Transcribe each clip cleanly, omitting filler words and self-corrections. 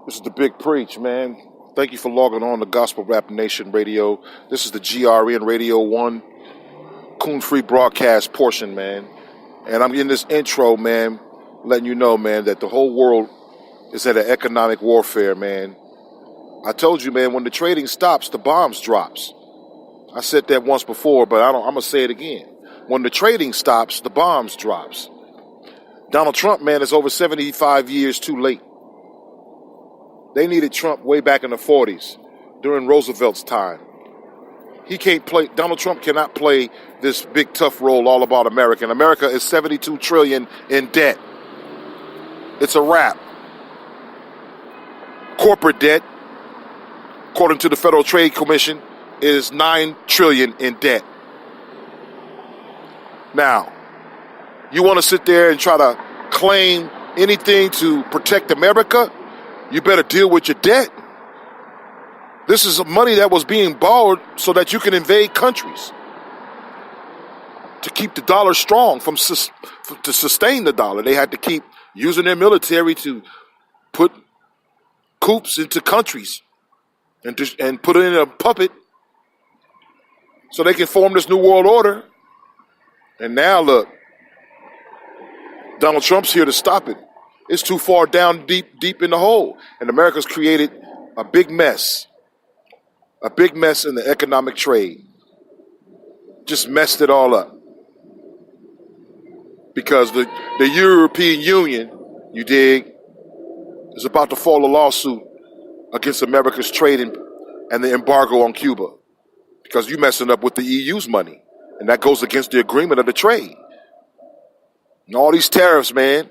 This is the Big Preach, man. Thank you for logging on to Gospel Rap Nation Radio. This is the GRN Radio 1 Coon Free broadcast portion, man. And I'm in this intro, man, letting you know, man, that the whole world is at an economic warfare, man. I told you, man, when the trading stops, the bombs drops. I said that once before, but I'm going to say it again. When the trading stops, the bombs drops. Donald Trump, man, is over 75 years too late. They needed Trump way back in the 40s, during Roosevelt's time. Donald Trump cannot play this big tough role all about America. And America is $72 trillion in debt. It's a wrap. Corporate debt, according to the Federal Trade Commission, is $9 trillion in debt. Now, you want to sit there and try to claim anything to protect America? You better deal with your debt. This is money that was being borrowed so that you can invade countries to keep the dollar strong, to sustain the dollar. They had to keep using their military to put coups into countries and put it in a puppet so they can form this new world order. And now look, Donald Trump's here to stop it. It's too far down deep in the hole. And America's created a big mess in the economic trade. Just messed it all up. Because the European Union, you dig, is about to file a lawsuit against America's trade and the embargo on Cuba. Because you're messing up with the EU's money. And that goes against the agreement of the trade. And all these tariffs, man,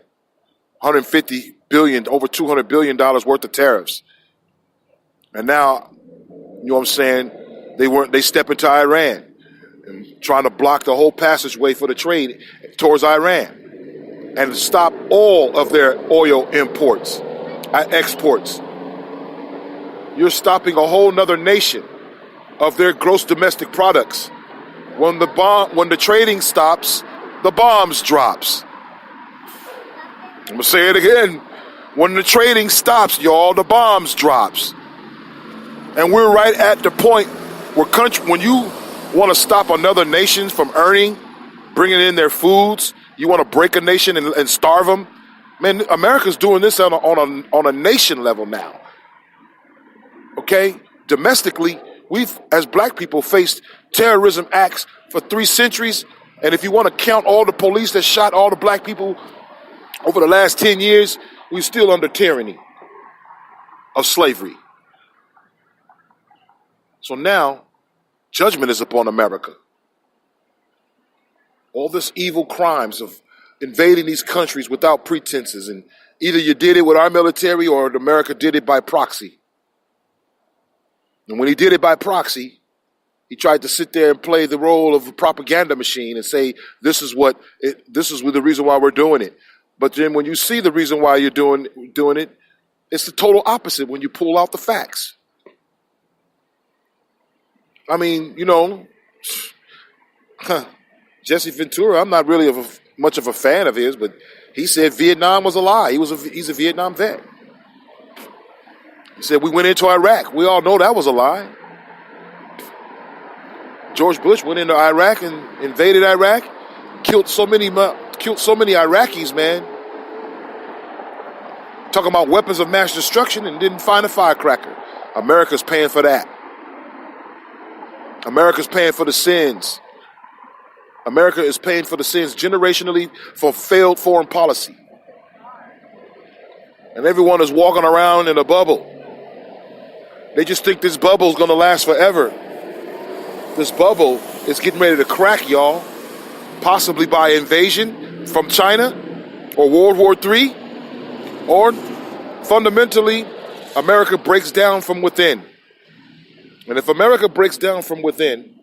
$150 billion, over $200 billion worth of tariffs. And now, you know what I'm saying, they step into Iran and trying to block the whole passageway for the trade towards Iran and stop all of their oil exports. You're stopping a whole nother nation of their gross domestic products. When the trading stops, the bombs drops. I'm going to say it again. When the trading stops, y'all, the bombs drops. And we're right at the point where when you want to stop another nation from bringing in their foods, you want to break a nation and starve them. Man, America's doing this on a nation level now. Okay? Domestically, we've, as black people, faced terrorism acts for 3 centuries. And if you want to count all the police that shot all the black people over the last 10 years, we're still under tyranny of slavery. So now, judgment is upon America. All this evil crimes of invading these countries without pretenses, and either you did it with our military or America did it by proxy. And when he did it by proxy, he tried to sit there and play the role of a propaganda machine and say, this is the reason why we're doing it. But then when you see the reason why you're doing it, it's the total opposite when you pull out the facts. I mean, Jesse Ventura, I'm not really much of a fan of his, but he said Vietnam was a lie. He's a Vietnam vet. He said we went into Iraq. We all know that was a lie. George Bush went into Iraq and invaded Iraq, killed so many Iraqis, man. Talking about weapons of mass destruction and didn't find a firecracker. America's paying for that. America's paying for the sins. America is paying for the sins generationally for failed foreign policy. And everyone is walking around in a bubble. They just think this bubble is going to last forever. This bubble is getting ready to crack, y'all. Possibly by invasion from China or World War III. Or fundamentally, America breaks down from within. And if America breaks down from within,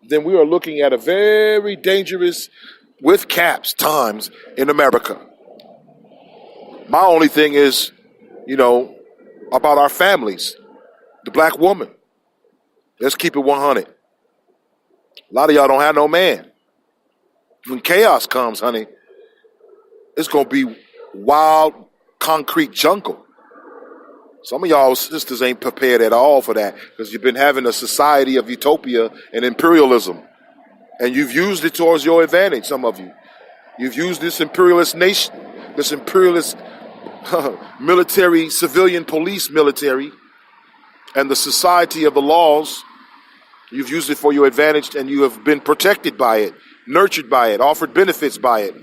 then we are looking at a very dangerous, with caps, times in America. My only thing is, about our families, the black woman. Let's keep it 100. A lot of y'all don't have no man. When chaos comes, honey, it's going to be wild, concrete jungle. Some of y'all sisters ain't prepared at all for that because you've been having a society of utopia and imperialism. And you've used it towards your advantage, some of you. You've used this imperialist nation, this imperialist military, civilian police military, and the society of the laws. You've used it for your advantage, and you have been protected by it, nurtured by it, offered benefits by it.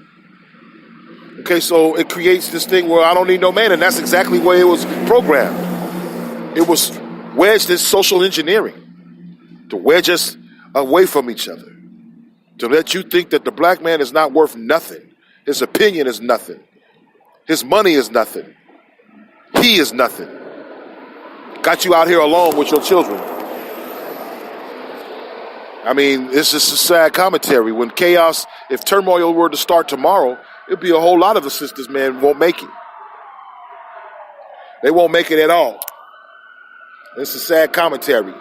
Okay, so it creates this thing where I don't need no man, and that's exactly where it was programmed. It was wedged as social engineering, to wedge us away from each other, to let you think that the black man is not worth nothing. His opinion is nothing. His money is nothing. He is nothing. Got you out here alone with your children. I mean, it's just a sad commentary. When chaos, if turmoil were to start tomorrow, it'd be a whole lot of the sisters, man, won't make it. They won't make it at all. It's a sad commentary.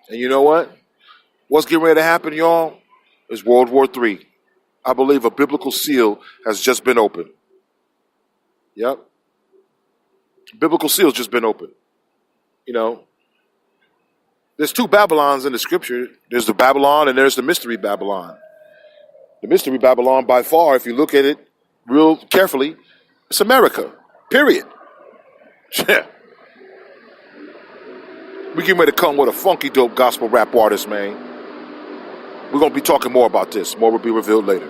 And you know what? What's getting ready to happen, y'all, is World War III. I believe a biblical seal has just been opened. Yep. Biblical seal's just been opened. You know, there's two Babylons in the scripture. There's the Babylon and there's the mystery Babylon. The mystery Babylon, by far, if you look at it real carefully, it's America, period. We getting ready to come with a funky, dope gospel rap artist, man. We're going to be talking more about this. More will be revealed later.